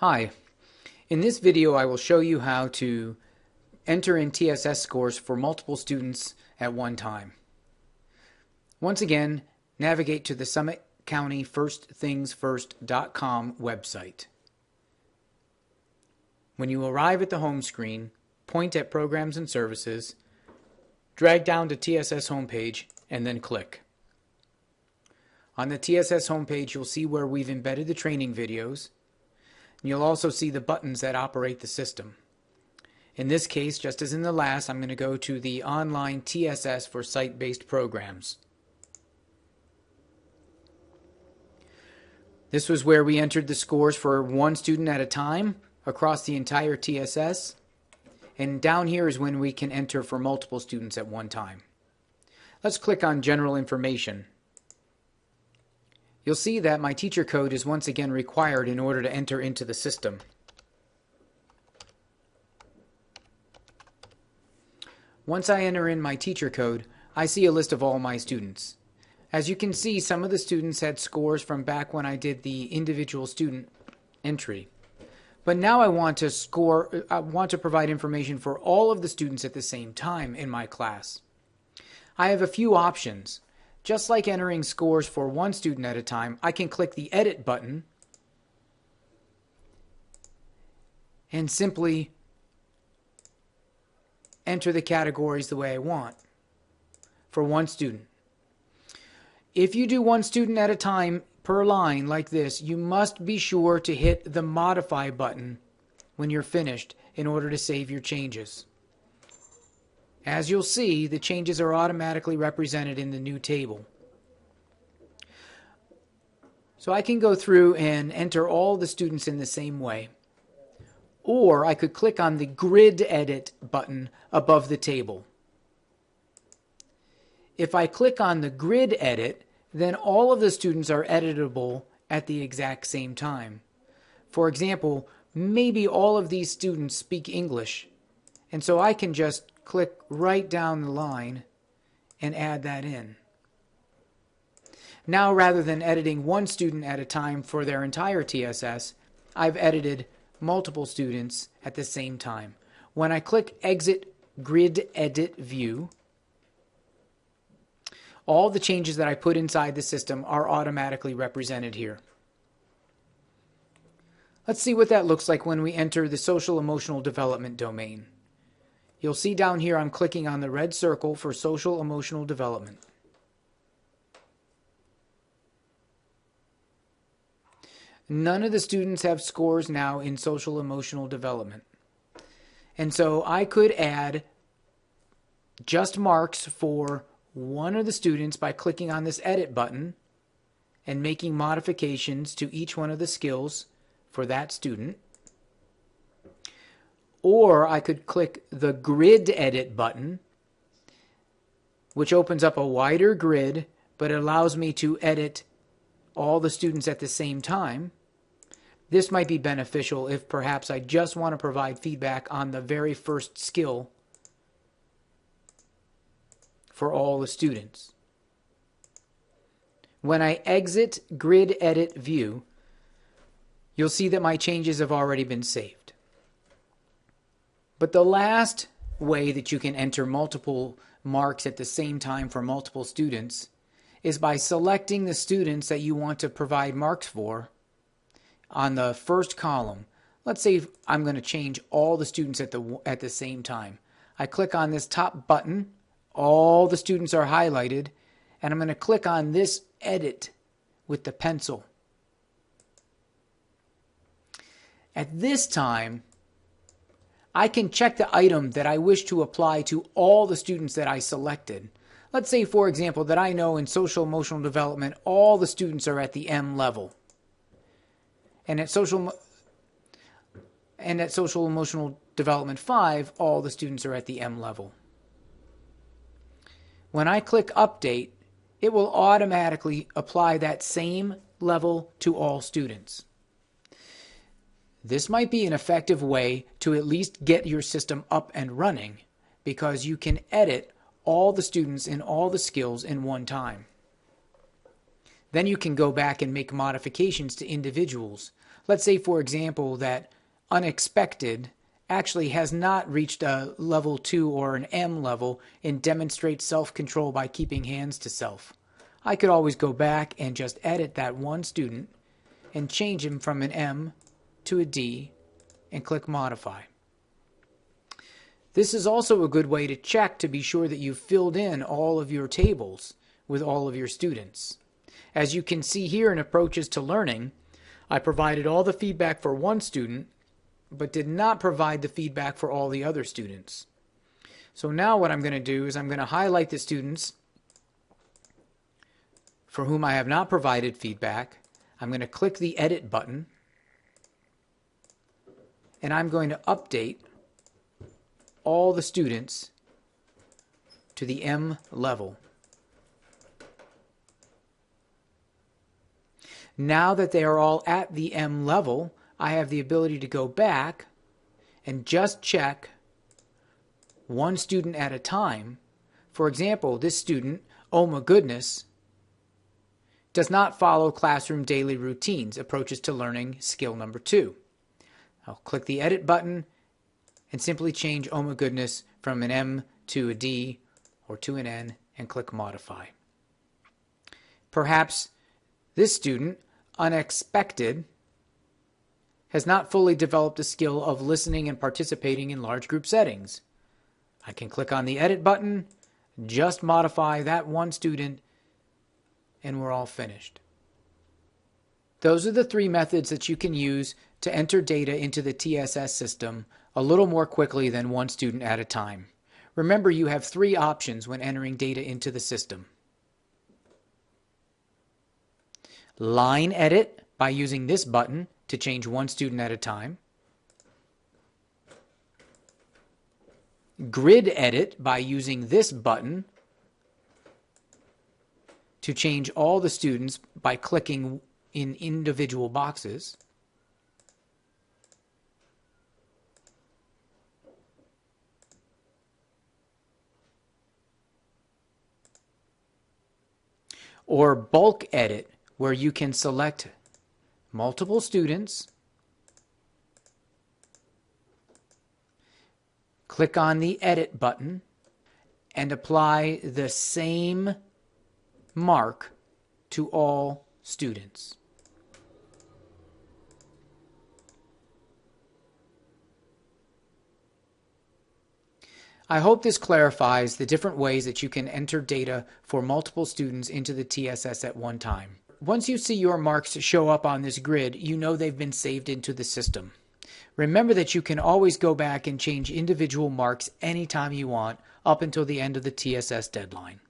Hi, in this video I will show you how to enter in TSS scores for multiple students at one time. Once again, navigate to the Summit County FirstThingsFirst.com website. When you arrive at the home screen, point at Programs and Services, drag down to TSS homepage, and then click. On the TSS homepage, you'll see where we've embedded the training videos. You'll also see the buttons that operate the system. In this case, just as in the last, I'm going to go to the online TSS for site-based programs. This was where we entered the scores for one student at a time across the entire TSS. And down here is when we can enter for multiple students at one time. Let's click on General Information. You'll see that my teacher code is once again required in order to enter into the system. Once I enter in my teacher code, I see a list of all my students. As you can see, some of the students had scores from back when I did the individual student entry. But now I want to provide information for all of the students at the same time in my class. I have a few options. Just like entering scores for one student at a time, I can click the Edit button and simply enter the categories the way I want for one student. If you do one student at a time per line like this, you must be sure to hit the Modify button when you're finished in order to save your changes. As you'll see, the changes are automatically represented in the new table. So I can go through and enter all the students in the same way. Or I could click on the Grid Edit button above the table. If I click on the Grid Edit, then all of the students are editable at the exact same time. For example, maybe all of these students speak English, and so I can just click right down the line and add that in. Now, rather than editing one student at a time for their entire TSS, I've edited multiple students at the same time. When I click Exit Grid Edit View, all the changes that I put inside the system are automatically represented here. Let's see what that looks like when we enter the social emotional development domain. You'll see down here I'm clicking on the red circle for social emotional development. None of the students have scores now in social emotional development. And so I could add just marks for one of the students by clicking on this edit button and making modifications to each one of the skills for that student. Or I could click the Grid Edit button, which opens up a wider grid, but it allows me to edit all the students at the same time. This might be beneficial if perhaps I just want to provide feedback on the very first skill for all the students. When I exit Grid Edit View, you'll see that my changes have already been saved. But the last way that you can enter multiple marks at the same time for multiple students is by selecting the students that you want to provide marks for on the first column. Let's say I'm going to change all the students at the same time. I click on this top button, all the students are highlighted, and I'm going to click on this Edit with the pencil. At this time, I can check the item that I wish to apply to all the students that I selected. Let's say, for example, that I know in social emotional development all the students are at the M level. And at social emotional development 5, all the students are at the M level. When I click Update, it will automatically apply that same level to all students. This might be an effective way to at least get your system up and running, because you can edit all the students in all the skills in one time. Then you can go back and make modifications to individuals. Let's say, for example, that unexpected actually has not reached a level 2 or an M level and demonstrates self-control by keeping hands to self. I could always go back and just edit that one student and change him from an M to a D and click Modify. This is also a good way to check to be sure that you've filled in all of your tables with all of your students. As you can see here in Approaches to Learning, I provided all the feedback for one student, but did not provide the feedback for all the other students. So now what I'm going to do is I'm going to highlight the students for whom I have not provided feedback. I'm going to click the Edit button, and I'm going to update all the students to the M level. Now that they are all at the M level, I have the ability to go back and just check one student at a time. For example, this student, oh my goodness, does not follow classroom daily routines, Approaches to Learning, skill number 2. I'll click the Edit button and simply change oh my goodness from an M to a D or to an N and click Modify. Perhaps this student, unexpected, has not fully developed the skill of listening and participating in large group settings. I can click on the Edit button, just modify that one student, and we're all finished. Those are the 3 methods that you can use to enter data into the TSS system a little more quickly than one student at a time. Remember, you have 3 options when entering data into the system. Line Edit by using this button to change one student at a time. Grid Edit by using this button to change all the students by clicking in individual boxes. Or Bulk Edit, where you can select multiple students, click on the Edit button, and apply the same mark to all students. I hope this clarifies the different ways that you can enter data for multiple students into the TSS at one time. Once you see your marks show up on this grid, you know they've been saved into the system. Remember that you can always go back and change individual marks anytime you want up until the end of the TSS deadline.